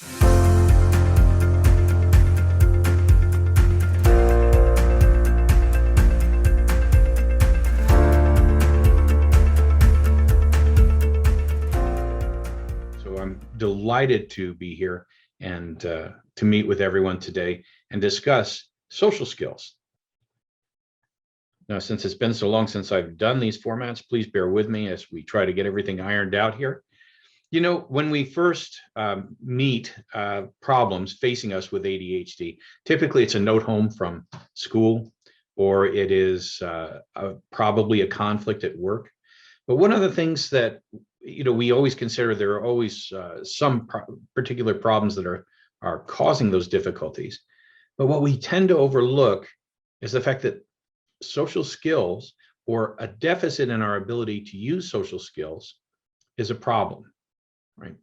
So I'm delighted to be here and to meet with everyone today and discuss social skills. Now, since it's been so long since I've done these formats, please bear with me as we try to get everything ironed out here. You know, when we first meet problems facing us with ADHD, typically it's a note home from school, or it is probably a conflict at work. But one of the things that we always consider, there are always some particular problems that are causing those difficulties. But what we tend to overlook is the fact that social skills, or a deficit in our ability to use social skills, is a problem, right?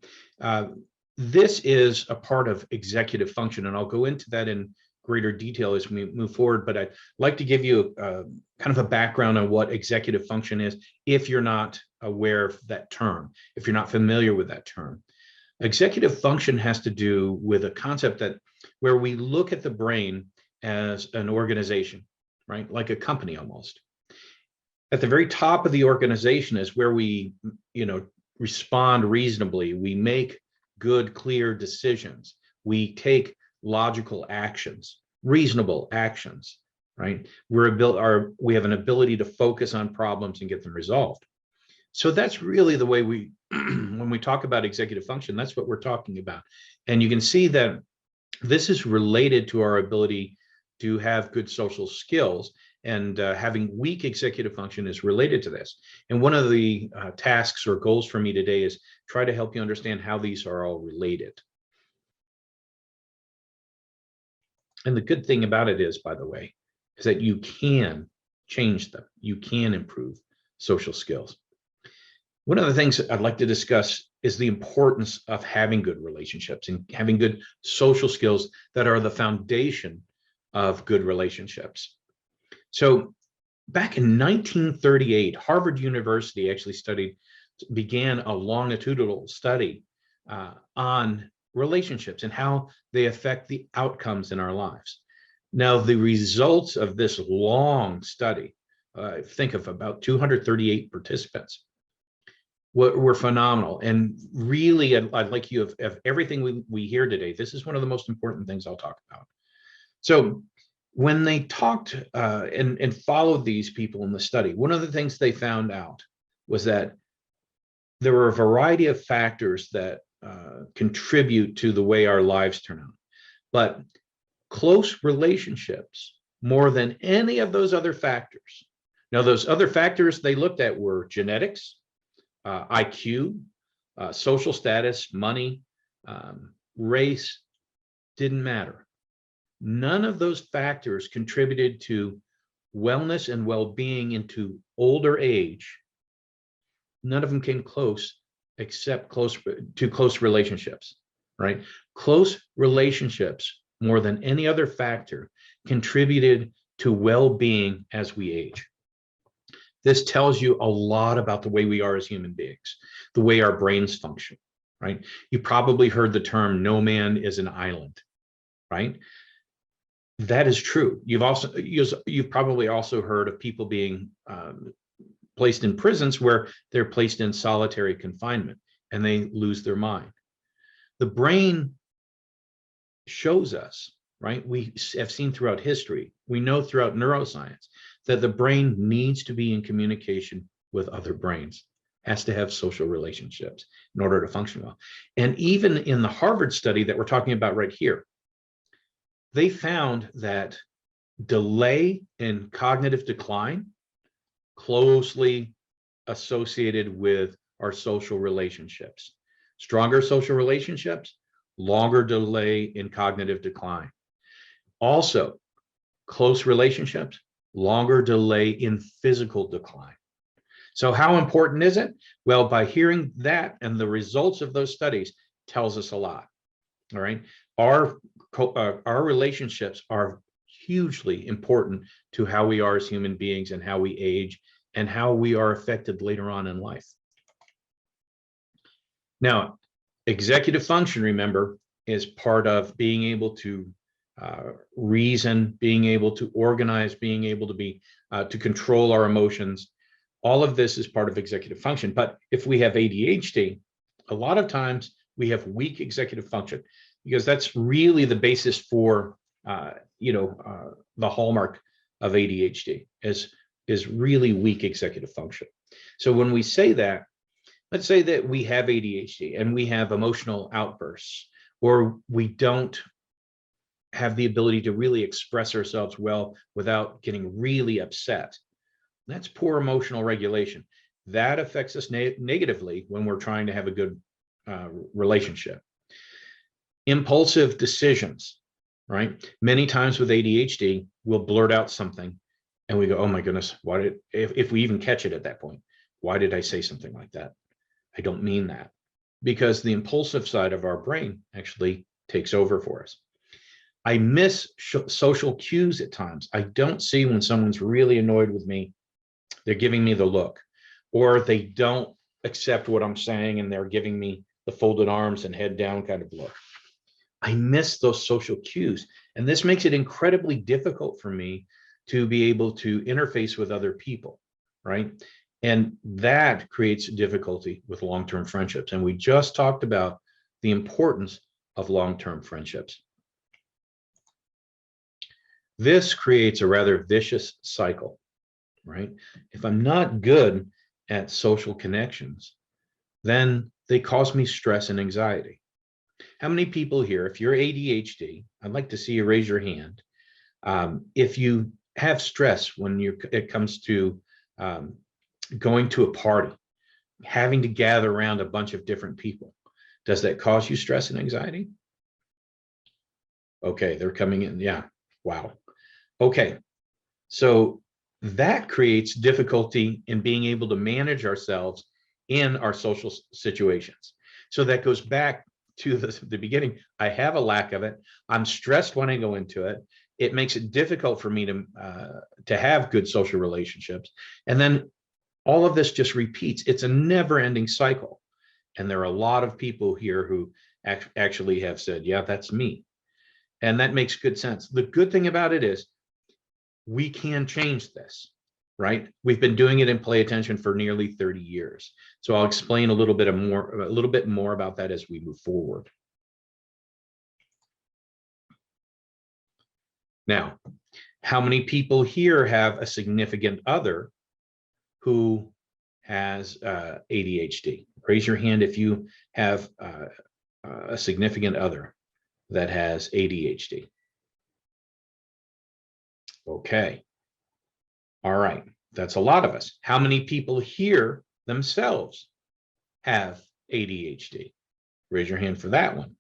This is a part of executive function, and I'll go into that in greater detail as we move forward, but I'd like to give you kind of a background on what executive function is if you're not aware of that term, if you're not familiar with that term. Executive function has to do with a concept where we look at the brain as an organization, right? Like a company almost. At the very top of the organization is where we, respond reasonably. We make good, clear decisions. We take logical actions, reasonable actions, right? We have an ability to focus on problems and get them resolved. So that's really the way when we talk about executive function, that's what we're talking about. And you can see that this is related to our ability to have good social skills, and having weak executive function is related to this. And one of the tasks or goals for me today is try to help you understand how these are all related. And the good thing about it is, by the way, is that you can change them. You can improve social skills. One of the things I'd like to discuss is the importance of having good relationships and having good social skills that are the foundation of good relationships. So back in 1938, Harvard University actually began a longitudinal study on relationships and how they affect the outcomes in our lives. Now, the results of this long study, think of about 238 participants, were phenomenal. And really, I'd like you, of everything we hear today, this is one of the most important things I'll talk about. So when they talked and followed these people in the study, one of the things they found out was that there were a variety of factors that contribute to the way our lives turn out. But close relationships, more than any of those other factors. Now, those other factors they looked at were genetics, IQ, social status, money, race, didn't matter. None of those factors contributed to wellness and well-being into older age. None of them came close, except close relationships, right? Close relationships, more than any other factor, contributed to well-being as we age. This tells you a lot about the way we are as human beings, the way our brains function, right? You probably heard the term, no man is an island, right? That is true. You've probably also heard of people being placed in prisons where they're placed in solitary confinement and they lose their mind. The brain shows us, right? We have seen throughout history, we know throughout neuroscience, that the brain needs to be in communication with other brains, has to have social relationships in order to function well. And even in the Harvard study that we're talking about right here, they found that delay in cognitive decline closely associated with our social relationships. Stronger social relationships, longer delay in cognitive decline. Also, close relationships, longer delay in physical decline. So how important is it? Well, by hearing that and the results of those studies tells us a lot. All right. Our relationships are hugely important to how we are as human beings and how we age and how we are affected later on in life. Now, executive function, remember, is part of being able to reason, being able to organize, being able to be to control our emotions. All of this is part of executive function. But if we have ADHD, a lot of times we have weak executive function, because that's really the basis for the hallmark of ADHD is really weak executive function. So when we say that, let's say that we have ADHD and we have emotional outbursts, or we don't have the ability to really express ourselves well without getting really upset. That's poor emotional regulation. That affects us negatively when we're trying to have a good relationship. Impulsive decisions, right? Many times with ADHD, we'll blurt out something and we go, oh my goodness, if we even catch it at that point, why did I say something like that? I don't mean that. Because the impulsive side of our brain actually takes over for us. I miss social cues at times. I don't see when someone's really annoyed with me, they're giving me the look, or they don't accept what I'm saying and they're giving me the folded arms and head down kind of look. I miss those social cues. And this makes it incredibly difficult for me to be able to interface with other people, right? And that creates difficulty with long-term friendships. And we just talked about the importance of long-term friendships. This creates a rather vicious cycle, right? If I'm not good at social connections, then they cause me stress and anxiety. How many people here, if you're ADHD, I'd like to see you raise your hand. If you have stress when it comes to going to a party, having to gather around a bunch of different people, does that cause you stress and anxiety? Okay, they're coming in. Yeah, wow. Okay, so that creates difficulty in being able to manage ourselves in our social situations. So that goes back to the beginning. I have a lack of it. I'm stressed when I go into it. It makes it difficult for me to have good social relationships. And then all of this just repeats. It's a never-ending cycle. And there are a lot of people here who actually have said, yeah, that's me. And that makes good sense. The good thing about it is we can change this, right? We've been doing it in Play Attention for nearly 30 years. So I'll explain a little bit more about that as we move forward. Now, how many people here have a significant other who has ADHD? Raise your hand if you have a significant other that has ADHD. Okay. All right. That's a lot of us. How many people here themselves have ADHD? Raise your hand for that one.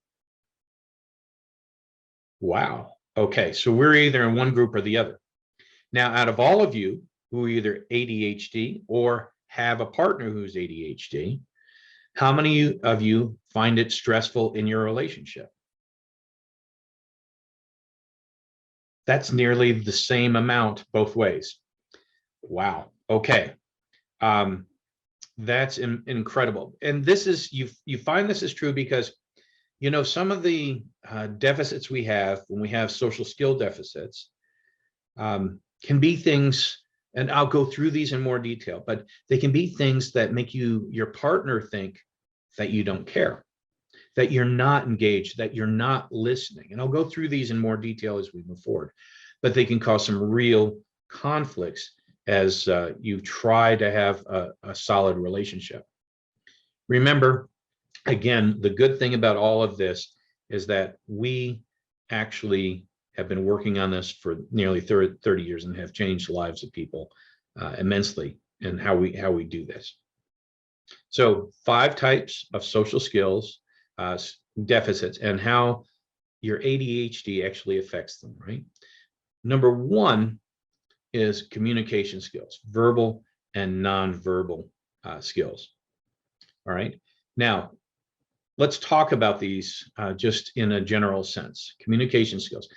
Wow. Okay. So we're either in one group or the other. Now, out of all of you who are either ADHD or have a partner who's ADHD, how many of you find it stressful in your relationship? That's nearly the same amount both ways. Wow. Okay. That's incredible. And this is, you find this is true because, you know, some of the deficits we have when we have social skill deficits can be things, and I'll go through these in more detail, but they can be things that make your partner think that you don't care, that you're not engaged, that you're not listening. And I'll go through these in more detail as we move forward, but they can cause some real conflicts as you try to have a solid relationship. Remember, again, the good thing about all of this is that we actually have been working on this for nearly 30 years and have changed the lives of people immensely in how we do this. So 5 types of social skills deficits and how your ADHD actually affects them, right? Number 1 is communication skills, verbal and nonverbal skills. All right. Now, let's talk about these just in a general sense. Communication skills.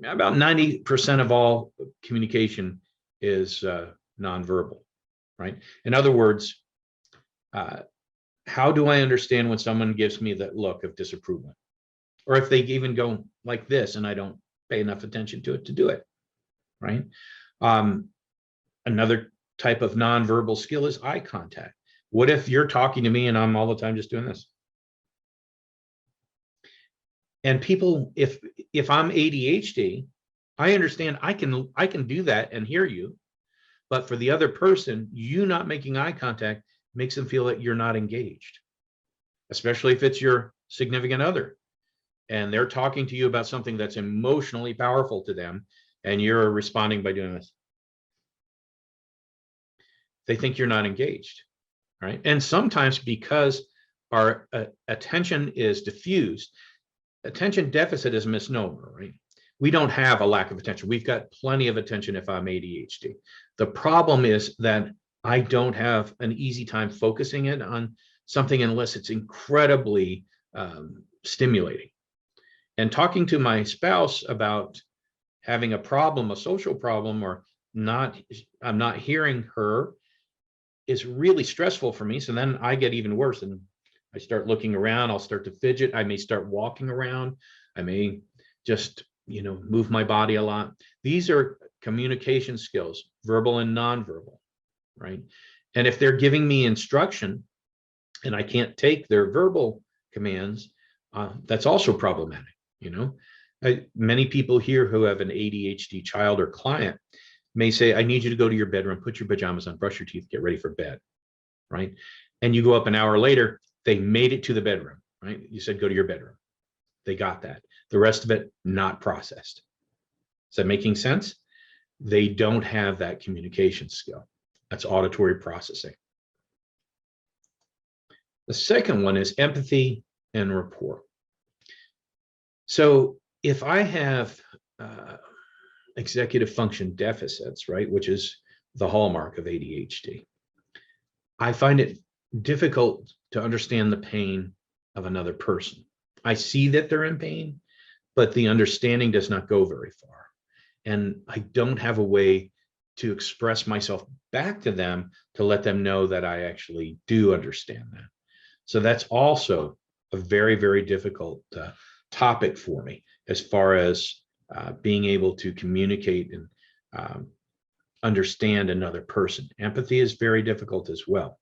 About 90% of all communication is nonverbal, right? In other words, how do I understand when someone gives me that look of disapproval? or if they even go like this and I don't pay enough attention to it to do it, right? Another type of nonverbal skill is eye contact. What if you're talking to me and I'm all the time just doing this? And people, if I'm ADHD, I understand I can do that and hear you, but for the other person, you not making eye contact makes them feel that you're not engaged, especially if it's your significant other and they're talking to you about something that's emotionally powerful to them, and you're responding by doing this. They think you're not engaged, right? And sometimes because our attention is diffused, attention deficit is a misnomer, right? We don't have a lack of attention. We've got plenty of attention if I'm ADHD. The problem is that I don't have an easy time focusing it on something unless it's incredibly stimulating. And talking to my spouse about having a problem, a social problem, or I'm not hearing her is really stressful for me. So then I get even worse and I start looking around. I'll start to fidget. I may start walking around. I may just, move my body a lot. These are communication skills, verbal and nonverbal, right? And if they're giving me instruction and I can't take their verbal commands, that's also problematic. Many people here who have an ADHD child or client may say, I need you to go to your bedroom, put your pajamas on, brush your teeth, get ready for bed, right? And you go up an hour later, they made it to the bedroom, right? You said, go to your bedroom. They got that. The rest of it, not processed. Is that making sense? They don't have that communication skill. That's auditory processing. The second one is empathy and rapport. So if I have executive function deficits, right, which is the hallmark of ADHD, I find it difficult to understand the pain of another person. I see that they're in pain, but the understanding does not go very far. And I don't have a way to express myself back to them to let them know that I actually do understand that. So that's also a very, very difficult topic for me as far as being able to communicate and understand another person. Empathy is very difficult as well.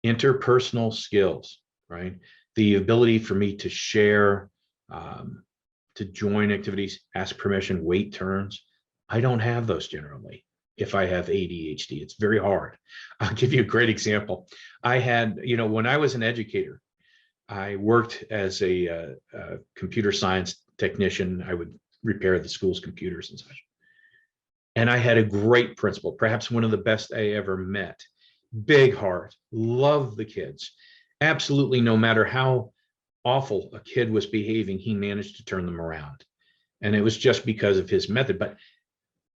Interpersonal skills, right? The ability for me to share, to join activities, ask permission, wait turns. I don't have those generally. If I have ADHD, it's very hard. I'll give you a great example. I had, when I was an educator, I worked as a computer science technician. I would repair the school's computers and such. And I had a great principal, perhaps one of the best I ever met. Big heart, loved the kids. Absolutely, no matter how awful a kid was behaving, he managed to turn them around. And it was just because of his method. But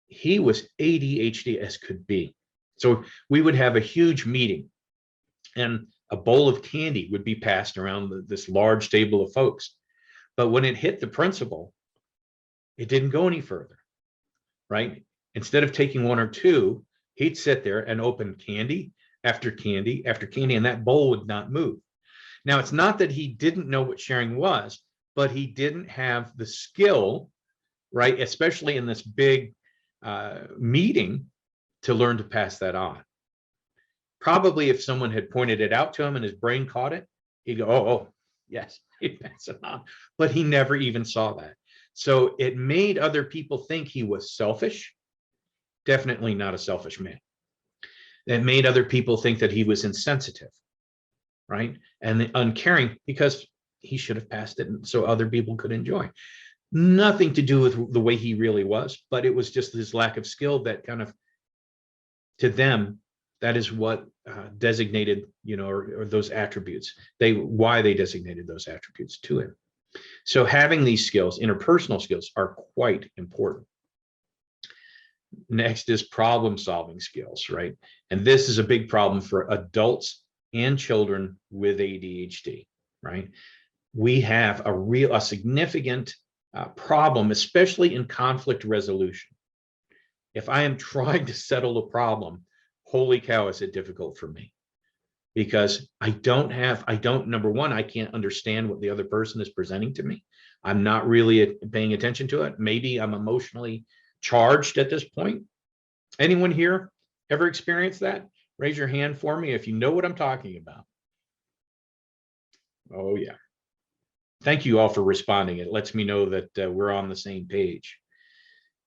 he was ADHD as could be. So we would have a huge meeting and a bowl of candy would be passed around this large table of folks. But when it hit the principal, it didn't go any further, right? Instead of taking one or two, he'd sit there and open candy after candy after candy, and that bowl would not move. Now, it's not that he didn't know what sharing was, but he didn't have the skill, right, especially in this big meeting, to learn to pass that on. Probably if someone had pointed it out to him and his brain caught it, he'd go, oh, yes, he'd pass it on. But he never even saw that. So it made other people think he was selfish. Definitely not a selfish man. It made other people think that he was insensitive, right? And uncaring, because he should have passed it so other people could enjoy. Nothing to do with the way he really was, but it was just his lack of skill that kind of, to them, that is what designated, or those attributes, why they designated those attributes to him. So having these skills, interpersonal skills, are quite important. Next is problem solving skills, right? And this is a big problem for adults and children with ADHD, right? We have a significant problem, especially in conflict resolution. If I am trying to settle a problem, holy cow, is it difficult for me. because number one, I can't understand what the other person is presenting to me. I'm not really paying attention to it. Maybe I'm emotionally charged at this point. Anyone here ever experienced that? Raise your hand for me if you know what I'm talking about. Oh, yeah. Thank you all for responding. It lets me know that we're on the same page.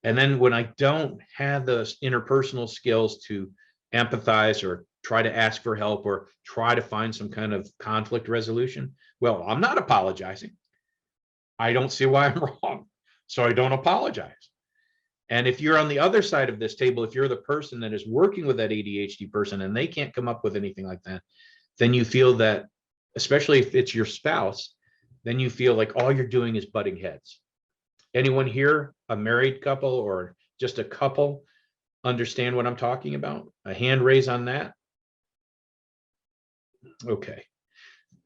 And then when I don't have those interpersonal skills to empathize or try to ask for help or try to find some kind of conflict resolution, well, I'm not apologizing. I don't see why I'm wrong, so I don't apologize. And if you're on the other side of this table, if you're the person that is working with that ADHD person and they can't come up with anything like that, then you feel that, especially if it's your spouse, then you feel like all you're doing is butting heads. Anyone here, a married couple or just a couple, understand what I'm talking about? A hand raise on that. Okay.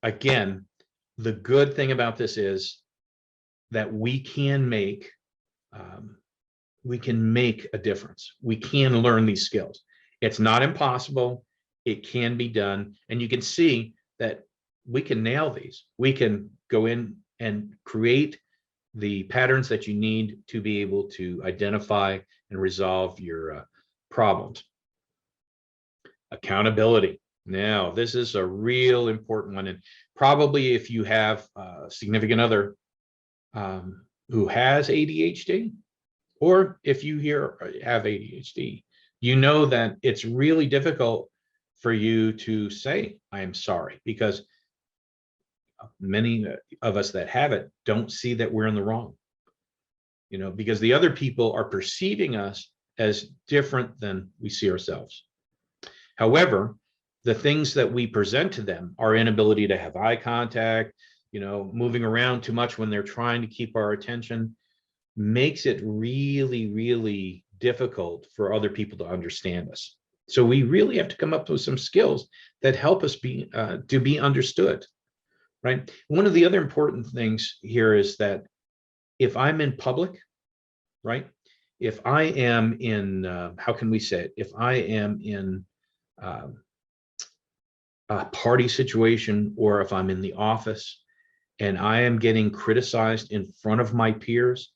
Again, the good thing about this is that we can make a difference. We can learn these skills. It's not impossible. It can be done. And you can see that we can nail these. We can go in and create the patterns that you need to be able to identify and resolve your problems. Accountability. Now, this is a real important one. And probably if you have a significant other who has ADHD, or if you here have ADHD, you know that it's really difficult for you to say, I'm sorry, because many of us that have it don't see that we're in the wrong, because the other people are perceiving us as different than we see ourselves. However, the things that we present to them, our inability to have eye contact, moving around too much when they're trying to keep our attention, makes it really, really difficult for other people to understand us. So we really have to come up with some skills that help us to be understood, right? One of the other important things here is that if I'm in public, right? If I am in, how can we say it? If I am in a party situation, or if I'm in the office and I am getting criticized in front of my peers,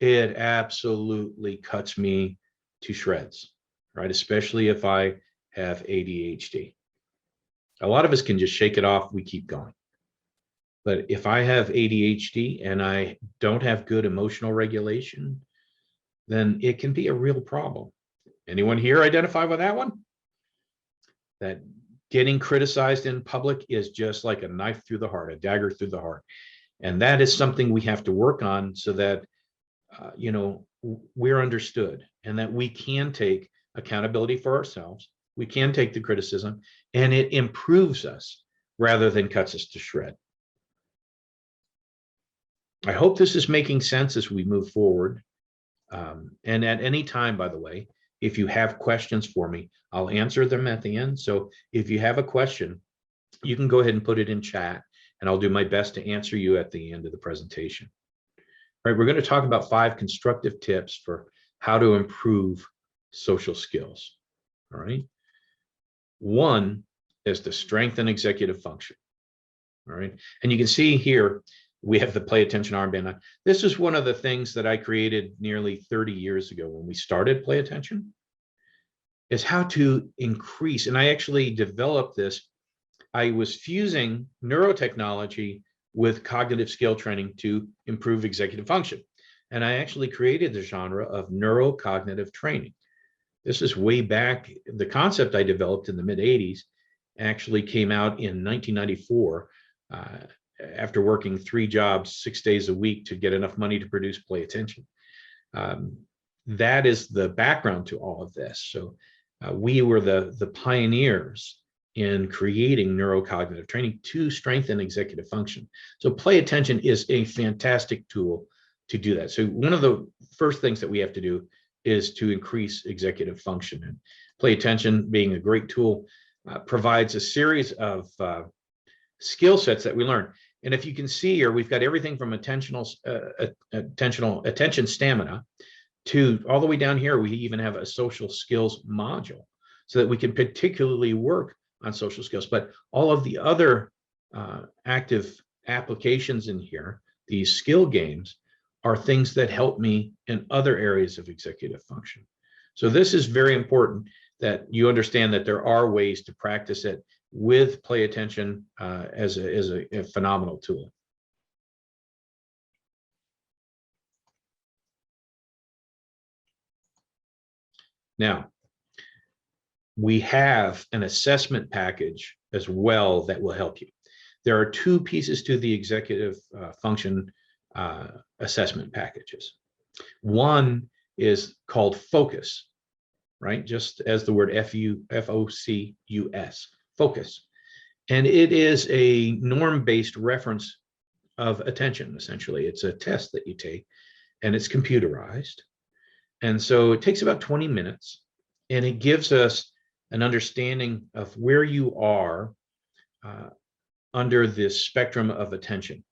it absolutely cuts me to shreds, right? Especially if I have ADHD. A lot of us can just shake it off. We keep going. But if I have ADHD and I don't have good emotional regulation, then it can be a real problem. Anyone here identify with that one? That getting criticized in public is just like a knife through the heart, a dagger through the heart. And that is something we have to work on so that, we're understood and that we can take accountability for ourselves. We can take the criticism and it improves us rather than cuts us to shred. I hope this is making sense as we move forward. And at any time, by the way, if you have questions for me, I'll answer them at the end. So if you have a question, you can go ahead and put it in chat and I'll do my best to answer you at the end of the presentation. All right, we're going to talk about 5 constructive tips for how to improve social skills. All right. 1 is to strengthen executive function. All right. And you can see here, we have the play attention armband on. This is one of the things that I created nearly 30 years ago when we started Play Attention, is how to increase. And I actually developed this. I was fusing neurotechnology with cognitive skill training to improve executive function. And I actually created the genre of neurocognitive training. This is way back. The concept I developed in the mid 80s actually came out in 1994 after working 3 jobs, 6 days a week to get enough money to produce Play Attention. That is the background to all of this. So we were the pioneers in creating neurocognitive training to strengthen executive function. So Play Attention is a fantastic tool to do that. So one of the first things that we have to do is to increase executive function. And Play Attention, being a great tool, provides a series of skill sets that we learn. And if you can see here, we've got everything from attention stamina to all the way down here. We even have a social skills module so that we can particularly work on social skills, but all of the other active applications in here, these skill games, are things that help me in other areas of executive function. So this is very important that you understand that there are ways to practice it with play attention as a phenomenal tool. Now, we have an assessment package as well that will help you. There are two pieces to the executive function assessment packages. One is called focus, right? Just as the word F-O-C-U-S, focus. And it is a norm-based reference of attention, essentially. It's a test that you take, and it's computerized. And so it takes about 20 minutes, and it gives us an understanding of where you are under this spectrum of attention,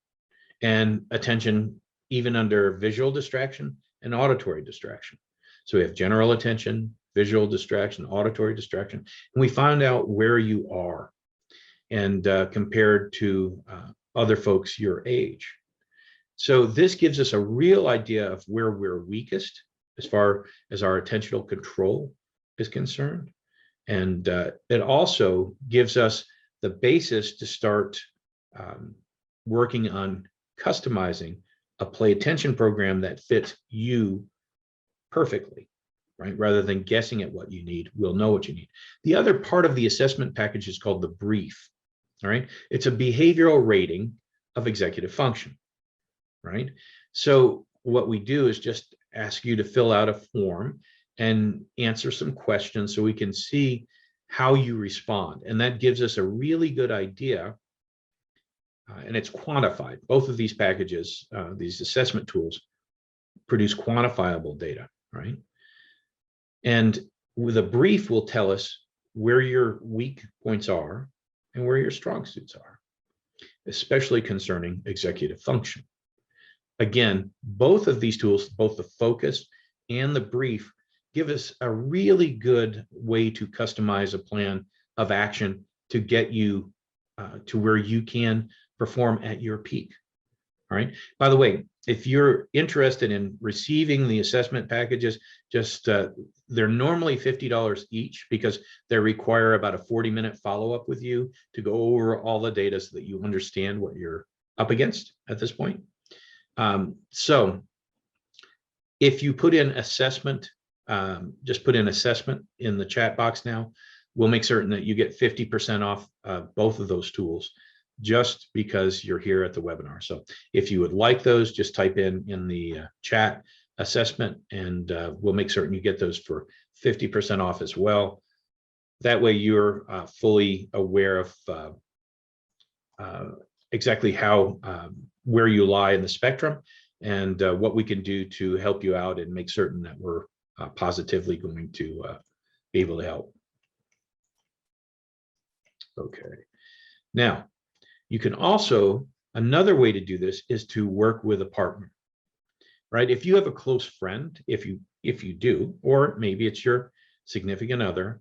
and attention even under visual distraction and auditory distraction. So we have general attention, visual distraction, auditory distraction, and we find out where you are and compared to other folks your age. So this gives us a real idea of where we're weakest as far as our attentional control is concerned. And it also gives us the basis to start working on customizing a play attention program that fits you perfectly, right? Rather than guessing at what you need, we'll know what you need. The other part of the assessment package is called the brief, all right? It's a behavioral rating of executive function, right? So what we do is just ask you to fill out a form and answer some questions so we can see how you respond. And that gives us a really good idea, and it's quantified. Both of these packages, these assessment tools, produce quantifiable data, right? And with a brief will tell us where your weak points are and where your strong suits are, especially concerning executive function. Again, both of these tools, both the focus and the brief, give us a really good way to customize a plan of action to get you to where you can perform at your peak. All right. By the way, if you're interested in receiving the assessment packages, just they're normally $50 each because they require about a 40-minute follow-up with you to go over all the data so that you understand what you're up against at this point. So if you put in assessment, just put in assessment in the chat box now, we'll make certain that you get 50% off both of those tools just because you're here at the webinar. So if you would like those, just type in the chat assessment, and we'll make certain you get those for 50% off as well. That way you're fully aware of exactly how where you lie in the spectrum and what we can do to help you out and make certain that we're positively going to be able to help. Okay. Now, you can also, another way to do this is to work with a partner, right? If you have a close friend, if you do, or maybe it's your significant other,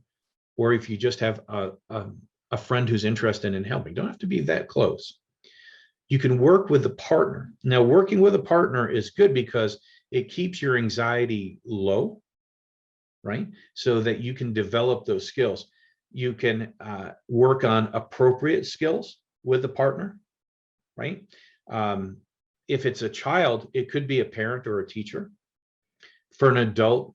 or if you just have a friend who's interested in helping, don't have to be that close. You can work with a partner. Now, working with a partner is good because it keeps your anxiety low, right? So that you can develop those skills. You can work on appropriate skills with a partner, right? If it's a child, it could be a parent or a teacher. For an adult,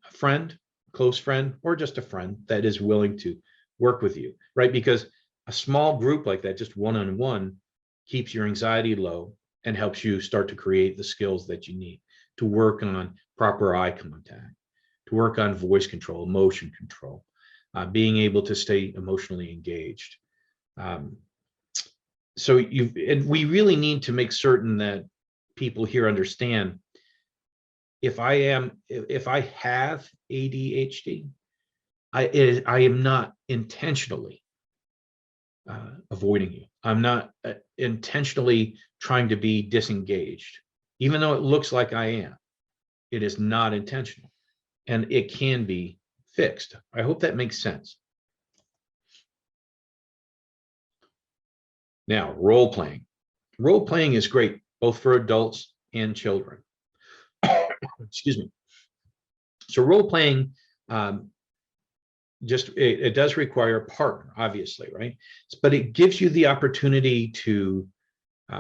a friend, close friend, or just a friend that is willing to work with you, right? Because a small group like that, just one-on-one, keeps your anxiety low and helps you start to create the skills that you need to work on proper eye contact, to work on voice control, emotion control, being able to stay emotionally engaged. So we really need to make certain that people here understand, if I have ADHD, I am not intentionally avoiding you. I'm not intentionally trying to be disengaged, even though it looks like I am. It is not intentional, and it can be fixed. I hope that makes sense. Now, role playing. Role playing is great, both for adults and children. Excuse me. So role playing, it does require a partner, obviously, right? But it gives you the opportunity to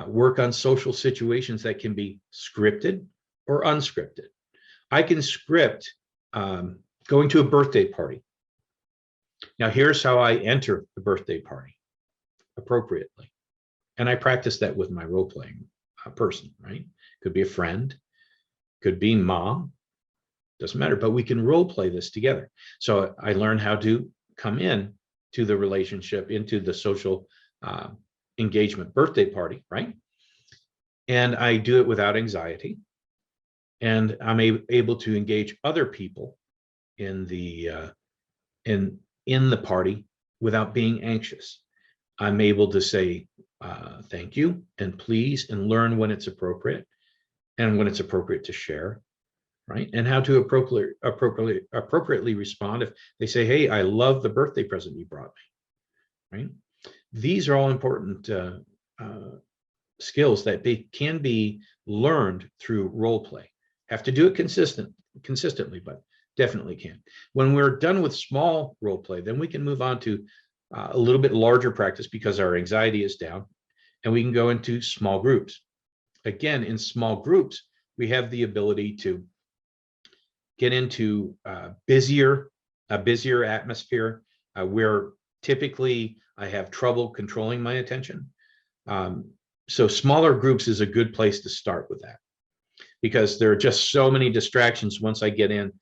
work on social situations that can be scripted or unscripted. I can script going to a birthday party. Now, here's how I enter the birthday party appropriately. And I practice that with my role-playing person, right? Could be a friend, could be mom, doesn't matter, but we can role-play this together. So I learn how to come in to the relationship, into the social engagement birthday party, right? And I do it without anxiety. And I'm able to engage other people in the party without being anxious. I'm able to say thank you and please, and learn when it's appropriate and when it's appropriate to share, right? And how to appropriately respond if they say, hey, I love the birthday present you brought me, right? These are all important skills that they can be learned through role play. Have to do it consistently, but definitely can. When we're done with small role play, then we can move on to a little bit larger practice because our anxiety is down, and we can go into small groups. Again, in small groups, we have the ability to get into a busier atmosphere where typically I have trouble controlling my attention. So smaller groups is a good place to start with that, because there are just so many distractions once I get in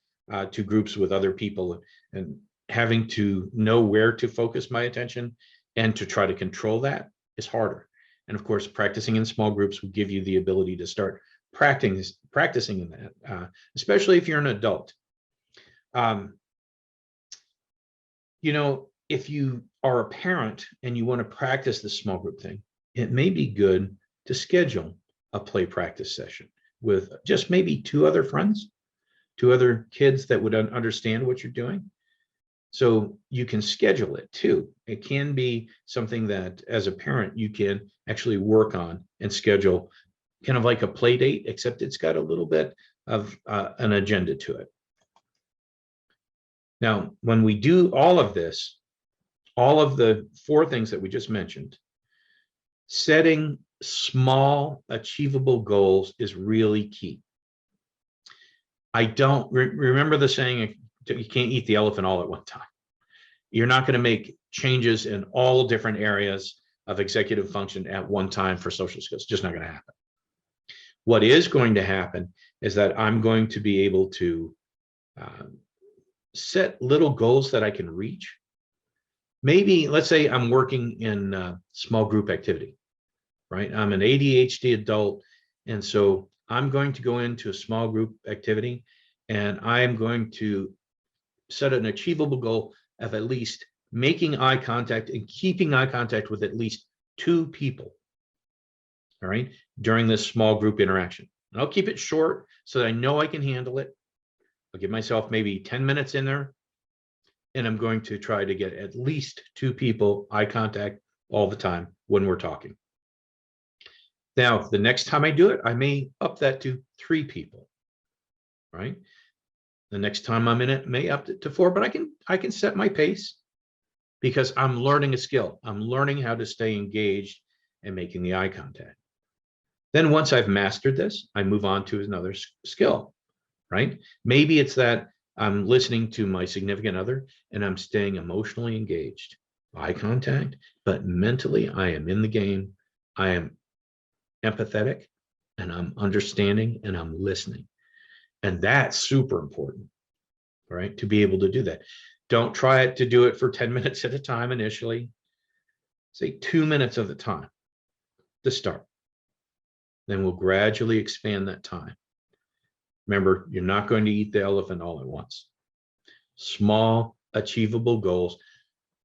to groups with other people, and having to know where to focus my attention and to try to control that is harder. And of course, practicing in small groups will give you the ability to start practicing in that, especially if you're an adult. You know, if you are a parent and you want to practice the small group thing, it may be good to schedule a play practice session with just maybe two other friends, two other kids that would understand what you're doing. So you can schedule it too. It can be something that as a parent, you can actually work on and schedule, kind of like a play date, except it's got a little bit of an agenda to it. Now, when we do all of this, all of the four things that we just mentioned, setting small achievable goals is really key. I don't remember the saying, you can't eat the elephant all at one time. You're not going to make changes in all different areas of executive function at one time for social skills. Just not going to happen. What is going to happen is that I'm going to be able to set little goals that I can reach. Maybe, let's say I'm working in a small group activity, right? I'm an ADHD adult, and so I'm going to go into a small group activity, and I'm going to set an achievable goal of at least making eye contact and keeping eye contact with at least two people, all right, during this small group interaction. And I'll keep it short so that I know I can handle it. I'll give myself maybe 10 minutes in there, and I'm going to try to get at least two people eye contact all the time when we're talking. Now, the next time I do it, I may up that to 3 people, right? The next time I'm in it, may up it to 4, but I can set my pace because I'm learning a skill. I'm learning how to stay engaged and making the eye contact. Then once I've mastered this, I move on to another skill, right? Maybe it's that I'm listening to my significant other and I'm staying emotionally engaged, eye contact, but mentally I am in the game. I am empathetic, and I'm understanding, and I'm listening. And that's super important, right? To be able to do that. Don't try to do it for 10 minutes at a time initially. Say 2 minutes of the time to start. Then we'll gradually expand that time. Remember, you're not going to eat the elephant all at once. Small, achievable goals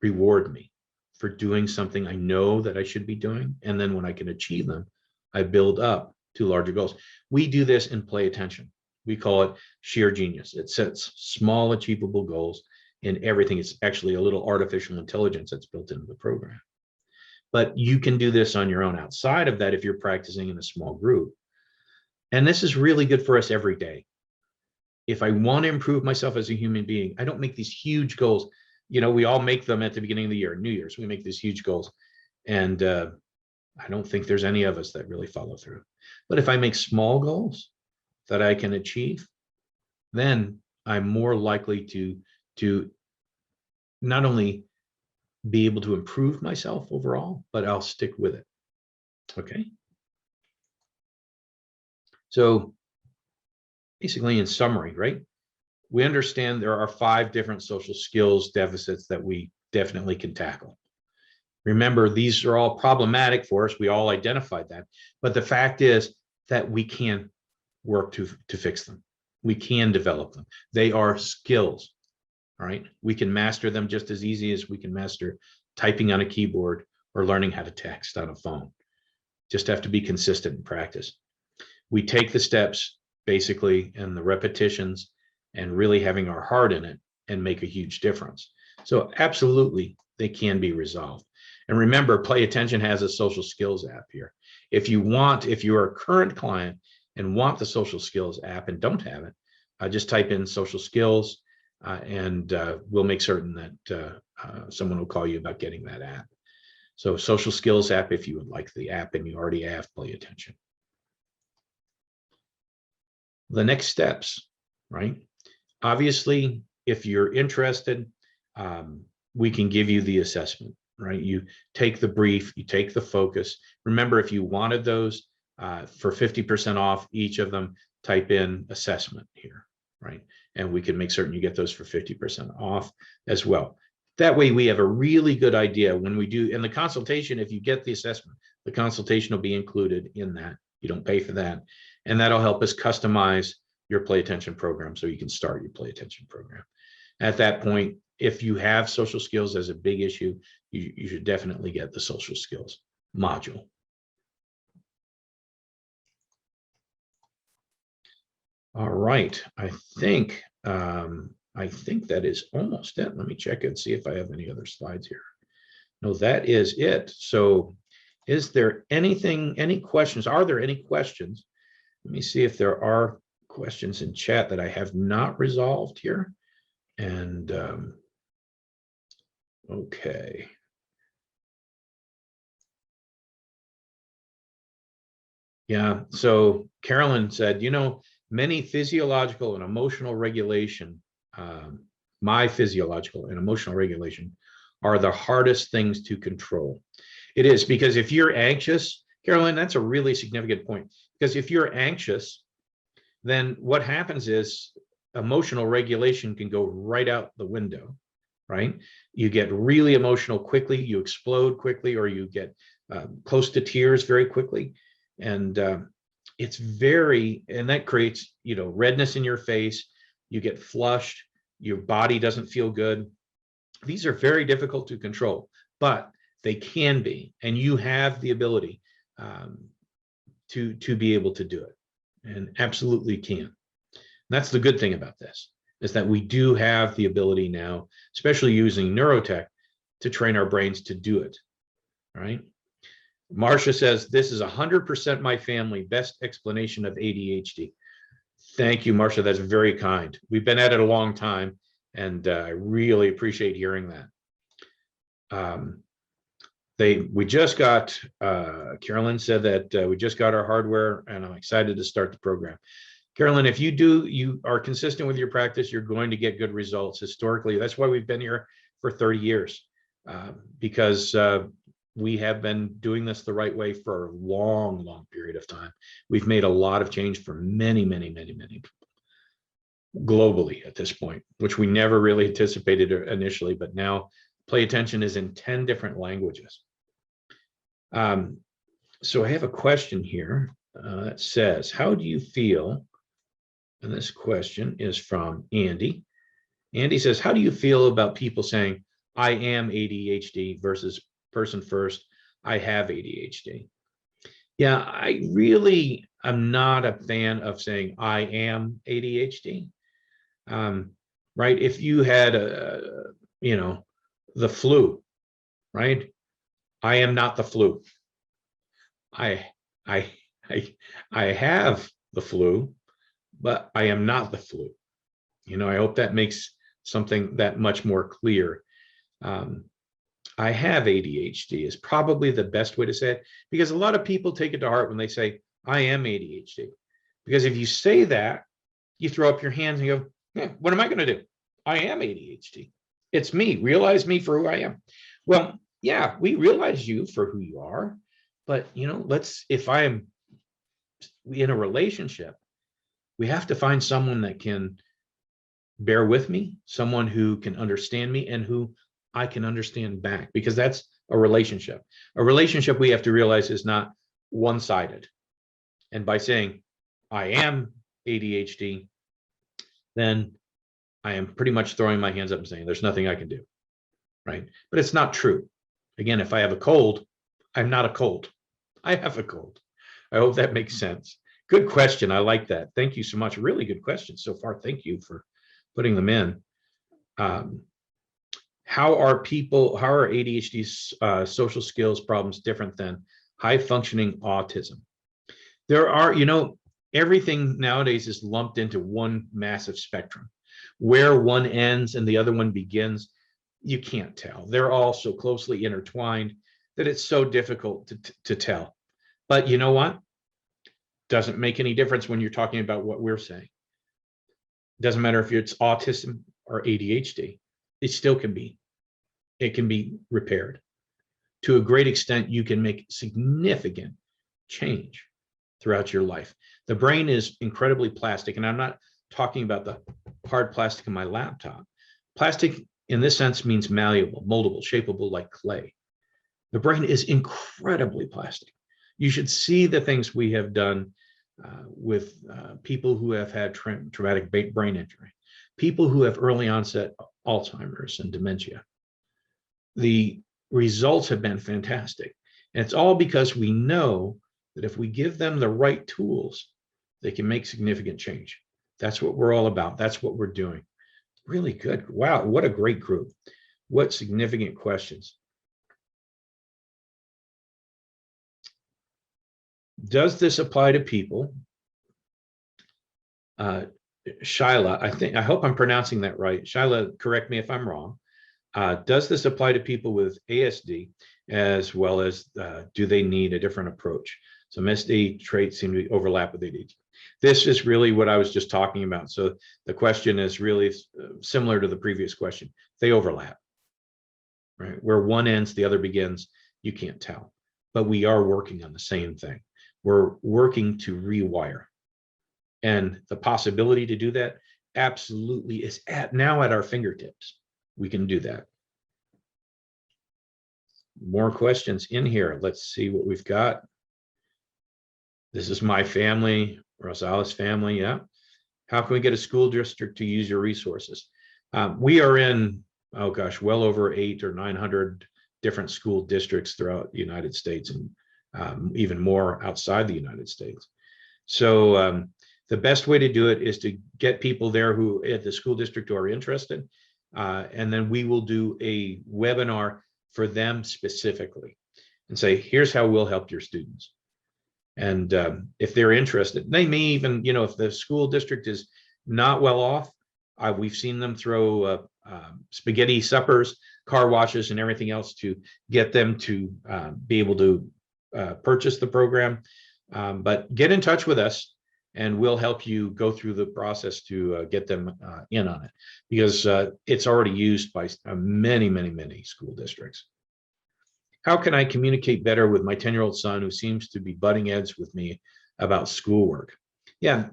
reward me for doing something I know that I should be doing. And then when I can achieve them, I build up to larger goals. We do this in play attention. We call it sheer genius. It sets small, achievable goals in everything. It's actually a little artificial intelligence that's built into the program. but you can do this on your own outside of that if you're practicing in a small group. And this is really good for us every day. If I want to improve myself as a human being, I don't make these huge goals. You know, we all make them at the beginning of the year, New Year's, we make these huge goals. And I don't think there's any of us that really follow through. But if I make small goals that I can achieve, then I'm more likely to not only be able to improve myself overall, but I'll stick with it. Okay. So basically, in summary, right? We understand there are 5 different social skills deficits that we definitely can tackle. Remember, these are all problematic for us. We all identified that. But the fact is that we can work to fix them. We can develop them. They are skills, all right? We can master them just as easy as we can master typing on a keyboard or learning how to text on a phone. Just have to be consistent in practice. We take the steps, basically, and the repetitions, and really having our heart in it and make a huge difference. So absolutely, they can be resolved. And remember, Play Attention has a social skills app here. If you are a current client and want the social skills app and don't have it, just type in social skills and we'll make certain that someone will call you about getting that app. So social skills app, if you would like the app and you already have Play Attention. The next steps, right? Obviously, if you're interested, we can give you the assessment, right? You take the brief, you take the focus. Remember, if you wanted those for 50% off each of them, type in assessment here, right? And we can make certain you get those for 50% off as well. That way we have a really good idea when we do, and the consultation, if you get the assessment, the consultation will be included in that. You don't pay for that. And that'll help us customize your Play Attention program so you can start your Play Attention program. At that point, if you have social skills as a big issue, you should definitely get the social skills module. All right, I think that is almost it. Let me check and see if I have any other slides here. No, that is it. So is there anything, any questions? Are there any questions? Let me see if there are questions in chat that I have not resolved here. And okay. Yeah, so Carolyn said, you know, many physiological and emotional regulation, my physiological and emotional regulation are the hardest things to control. It is, because if you're anxious, Carolyn, that's a really significant point, because if you're anxious, then what happens is emotional regulation can go right out the window, right? You get really emotional quickly, you explode quickly, or you get close to tears very quickly. And it's very, and that creates, you know, redness in your face, you get flushed, your body doesn't feel good. These are very difficult to control, but they can be, and you have the ability to be able to do it, and absolutely can. That's the good thing about this, is that we do have the ability now, especially using neurotech, to train our brains to do it, right? Marcia says, this is 100% my family, best explanation of ADHD. Thank you, Marcia, that's very kind. We've been at it a long time, and I really appreciate hearing that. We just got, Carolyn said that we just got our hardware, and I'm excited to start the program. Carolyn, if you are consistent with your practice, you're going to get good results historically. That's why we've been here for 30 years, because we have been doing this the right way for a long, long period of time. We've made a lot of change for many, many, many, many people globally at this point, which we never really anticipated initially, but now Play Attention is in 10 different languages. So I have a question here that says, how do you feel? And this question is from Andy. Andy says, how do you feel about people saying, I am ADHD versus person first, I have ADHD? Yeah, I really am not a fan of saying I am ADHD. Right? If you had the flu, right? I am not the flu. I, I, I, I have the flu, but I am not the flu. I hope that makes something that much more clear. Um, I have ADHD is probably the best way to say it, because a lot of people take it to heart when they say, I am ADHD. Because if you say that, you throw up your hands and you go, what am I going to do? I am ADHD. It's me. Realize me for who I am. Well, yeah, we realize you for who you are. But, if I am in a relationship, we have to find someone that can bear with me, someone who can understand me and who I can understand back, because that's a relationship. A relationship, we have to realize, is not one-sided. And by saying I am ADHD, then I am pretty much throwing my hands up and saying there's nothing I can do, right? But it's not true. Again, if I have a cold, I'm not a cold. I have a cold. I hope that makes sense. Good question. I like that. Thank you so much. Really good questions so far. Thank you for putting them in. How are ADHD social skills problems different than high functioning autism? There are, everything nowadays is lumped into one massive spectrum. Where one ends and the other one begins, you can't tell. They're all so closely intertwined that it's so difficult to tell. But you know what? Doesn't make any difference when you're talking about what we're saying. Doesn't matter if it's autism or ADHD. It still can be. It can be repaired. To a great extent, you can make significant change throughout your life. The brain is incredibly plastic, and I'm not talking about the hard plastic in my laptop. Plastic in this sense means malleable, moldable, shapeable like clay. The brain is incredibly plastic. You should see the things we have done with people who have had traumatic brain injury, people who have early onset Alzheimer's and dementia. The results have been fantastic. And it's all because we know that if we give them the right tools, they can make significant change. That's what we're all about. That's what we're doing. Really good. Wow, what a great group. What significant questions. Does this apply to people? Shyla, I hope I'm pronouncing that right. Shyla, correct me if I'm wrong. Does this apply to people with ASD as well as do they need a different approach? Some SD traits seem to overlap with ADHD. This is really what I was just talking about. So the question is really similar to the previous question. They overlap, right? Where one ends, the other begins, you can't tell. But we are working on the same thing. We're working to rewire. And the possibility to do that absolutely is now at our fingertips. We can do that. More questions in here. Let's see what we've got. This is my family, Rosales family. Yeah. How can we get a school district to use your resources? We are in, oh gosh, well over 800 or 900 different school districts throughout the United States, and even more outside the United States. So the best way to do it is to get people there who at the school district who are interested. And then we will do a webinar for them specifically and say, here's how we'll help your students. And if they're interested, they may even, if the school district is not well off, we've seen them throw spaghetti suppers, car washes, and everything else to get them to be able to purchase the program. But get in touch with us, and we'll help you go through the process to get them in on it, because it's already used by many, many, many school districts. How can I communicate better with my 10-year-old son who seems to be butting heads with me about schoolwork? Yeah,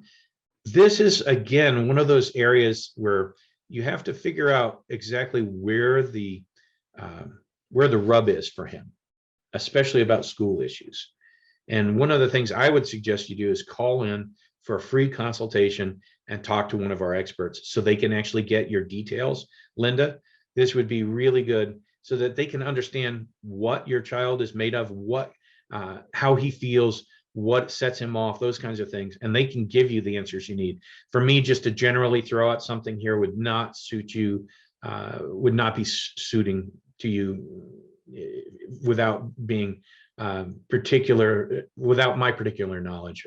this is, again, one of those areas where you have to figure out exactly where the rub is for him, especially about school issues. And one of the things I would suggest you do is call in for a free consultation and talk to one of our experts so they can actually get your details. Linda, this would be really good so that they can understand what your child is made of, how he feels, what sets him off, those kinds of things. And they can give you the answers you need. For me, just to generally throw out something here would not suit you, would not be suiting to you without being without my particular knowledge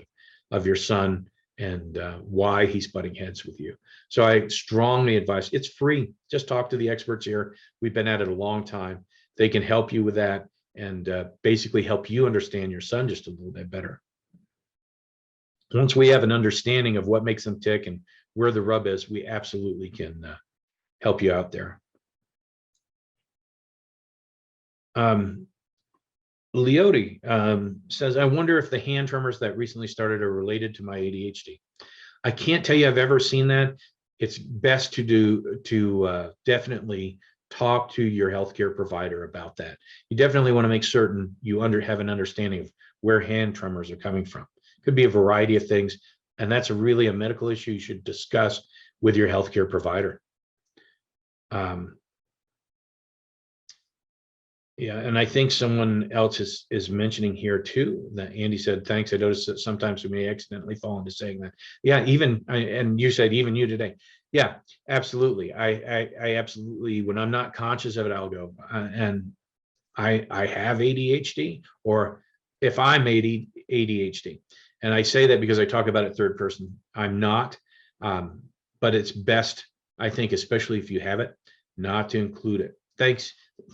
of your son and why he's butting heads with you. So I strongly advise, it's free. Just talk to the experts here. We've been at it a long time. They can help you with that and basically help you understand your son just a little bit better. Once we have an understanding of what makes them tick and where the rub is, we absolutely can help you out there. Leote says, I wonder if the hand tremors that recently started are related to my ADHD. I can't tell you I've ever seen that. It's best to definitely talk to your healthcare provider about that. You definitely want to make certain you have an understanding of where hand tremors are coming from. Could be a variety of things, and that's really a medical issue you should discuss with your healthcare provider. Yeah, and I think someone else is mentioning here too that Andy said, thanks. I noticed that sometimes we may accidentally fall into saying that. Yeah, and you said even you today. Yeah, absolutely. I absolutely, when I'm not conscious of it, I'll go, and I have ADHD, or if I'm ADHD. And I say that because I talk about it third person. I'm not, but it's best, I think, especially if you have it, not to include it.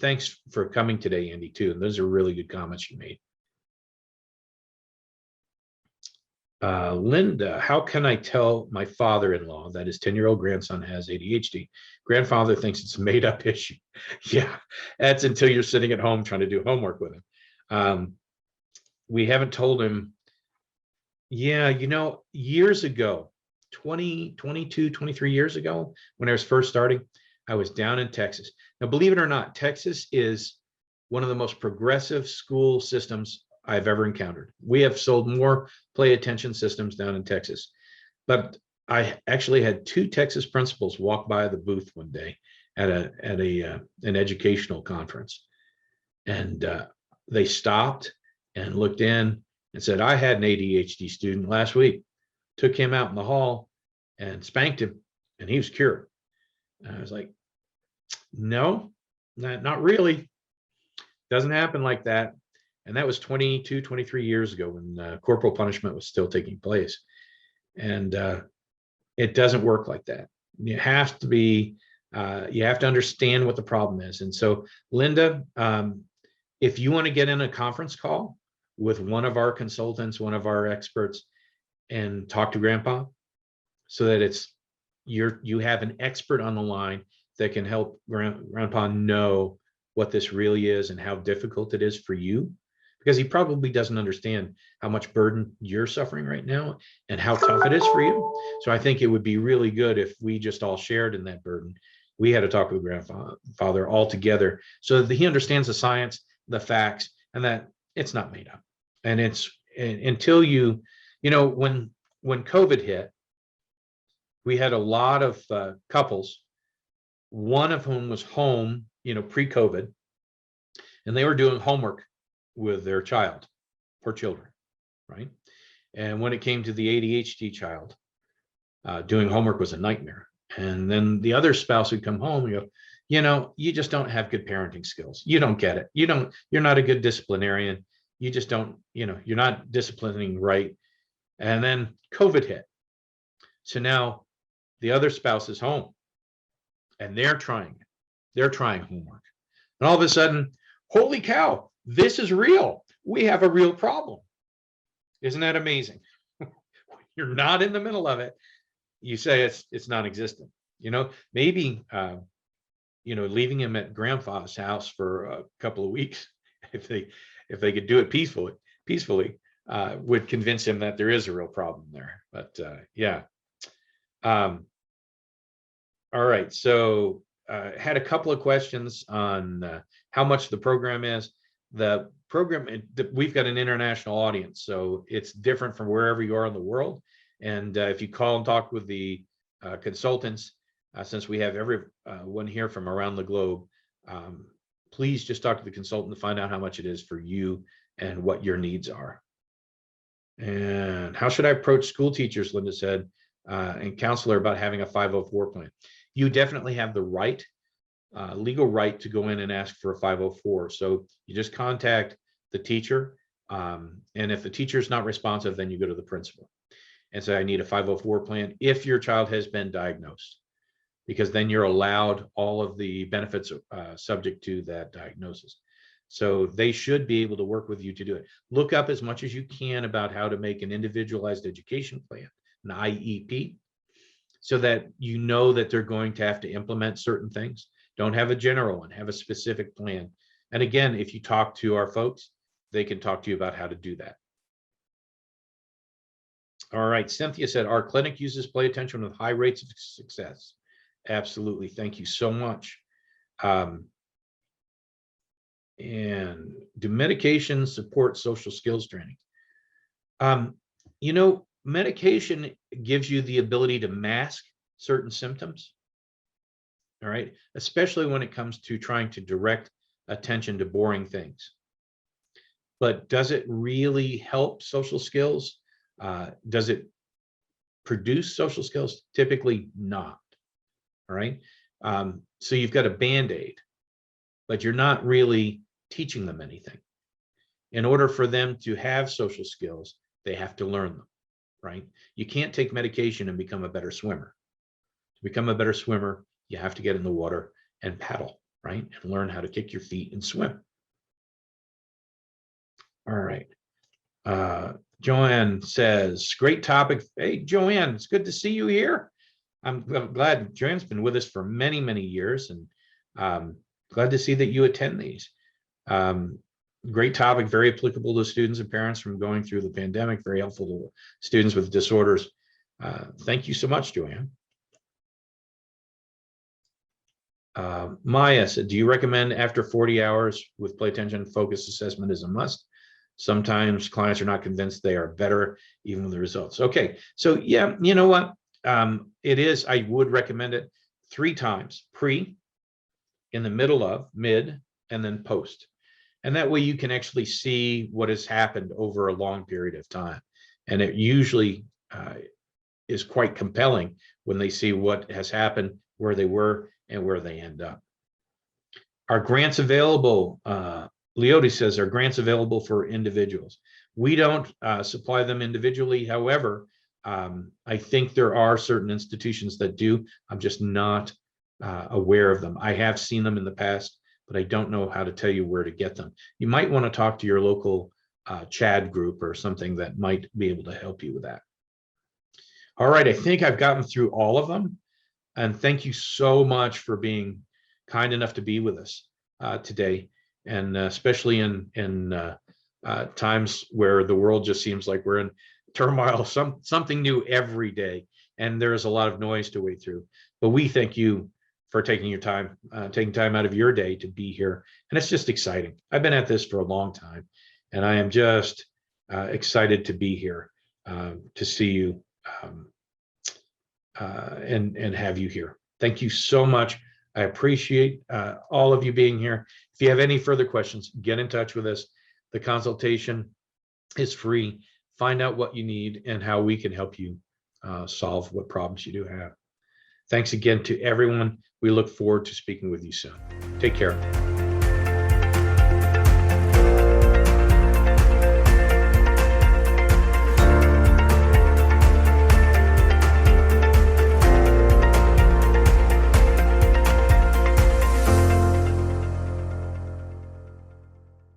Thanks for coming today, Andy, too. And those are really good comments you made. Linda, how can I tell my father-in-law that his 10-year-old grandson has ADHD? Grandfather thinks it's a made-up issue. Yeah, that's until you're sitting at home trying to do homework with him. We haven't told him. Yeah, years ago, 22, 23 years ago, when I was first starting, I was down in Texas. Now, believe it or not, Texas is one of the most progressive school systems I've ever encountered. We have sold more play attention systems down in Texas. But I actually had 2 Texas principals walk by the booth one day at an educational conference. And they stopped and looked in and said, I had an ADHD student last week, took him out in the hall and spanked him, and he was cured. And I was like, no, not really. Doesn't happen like that. And that was 22, 23 years ago when corporal punishment was still taking place. And it doesn't work like that. You have to understand what the problem is. And so, Linda, if you want to get in a conference call with one of our consultants, one of our experts, and talk to Grandpa, so that you have an expert on the line that can help Grandpa know what this really is and how difficult it is for you, because he probably doesn't understand how much burden you're suffering right now and how tough it is for you. So I think it would be really good if we just all shared in that burden. We had to talk with Grandfather all together so that he understands the science, the facts, and that it's not made up. And it's until when COVID hit, we had a lot of couples, one of whom was home, pre-COVID, and they were doing homework with their child or children, right? And when it came to the ADHD child, doing homework was a nightmare. And then the other spouse would come home and go, you just don't have good parenting skills. You don't get it. You're not a good disciplinarian. You just don't, you're not disciplining right. And then COVID hit. So now the other spouse is home and they're trying homework. And all of a sudden, holy cow, this is real. We have a real problem. Isn't that amazing? You're not in the middle of it. You say it's non-existent. Maybe leaving him at Grandpa's house for a couple of weeks, if they could do it peacefully, would convince him that there is a real problem there. But yeah. All right. So had a couple of questions on how much the program is. The program, we've got an international audience, so it's different from wherever you are in the world. And if you call and talk with the consultants, since we have everyone here from around the globe, please just talk to the consultant to find out how much it is for you and what your needs are. And how should I approach school teachers, Linda said, and counselor about having a 504 plan? You definitely have the right legal right to go in and ask for a 504. So you just contact the teacher. And if the teacher is not responsive, then you go to the principal and say, I need a 504 plan if your child has been diagnosed, because then you're allowed all of the benefits subject to that diagnosis. So they should be able to work with you to do it. Look up as much as you can about how to make an individualized education plan, an IEP, so that you know that they're going to have to implement certain things. Don't have a general one, have a specific plan. And again, if you talk to our folks, they can talk to you about how to do that. All right, Cynthia said, our clinic uses Play Attention with high rates of success. Absolutely, thank you so much. And do medications support social skills training? You know, medication gives you the ability to mask certain symptoms. All right, especially when it comes to trying to direct attention to boring things. But does it really help social skills? Does it produce social skills? Typically not. All right. So you've got a Band-Aid, but you're not really teaching them anything. In order for them to have social skills, they have to learn them, right? You can't take medication and become a better swimmer. To become a better swimmer, you have to get in the water and paddle, right? And learn how to kick your feet and swim. All right. Joanne says, great topic. Hey, Joanne, it's good to see you here. I'm glad Joanne's been with us for many, many years, and glad to see that you attend these. Great topic, very applicable to students and parents from going through the pandemic, very helpful to students with disorders. Thank you so much, Joanne. Maya said, do you recommend after 40 hours with Play Attention focus assessment is a must? Sometimes clients are not convinced they are better even with the results. Okay, so yeah, you know what? It is, I would recommend it 3 times, pre, in the middle of, mid, and then post. And that way you can actually see what has happened over a long period of time. And it usually is quite compelling when they see what has happened, where they were, and where they end up. Are grants available? Leote says, are grants available for individuals? We don't supply them individually. However, I think there are certain institutions that do. I'm just not aware of them. I have seen them in the past, but I don't know how to tell you where to get them. You might want to talk to your local CHAD group or something that might be able to help you with that. All right, I think I've gotten through all of them. And thank you so much for being kind enough to be with us today. And especially in times where the world just seems like we're in turmoil, something new every day. And there is a lot of noise to wade through. But we thank you for taking your time, taking time out of your day to be here. And it's just exciting. I've been at this for a long time, and I am just excited to be here to see you and have you here. Thank you so much. I appreciate all of you being here. If you have any further questions, get in touch with us. The consultation is free. Find out what you need and how we can help you solve what problems you do have. Thanks again to everyone. We look forward to speaking with you soon. Take care.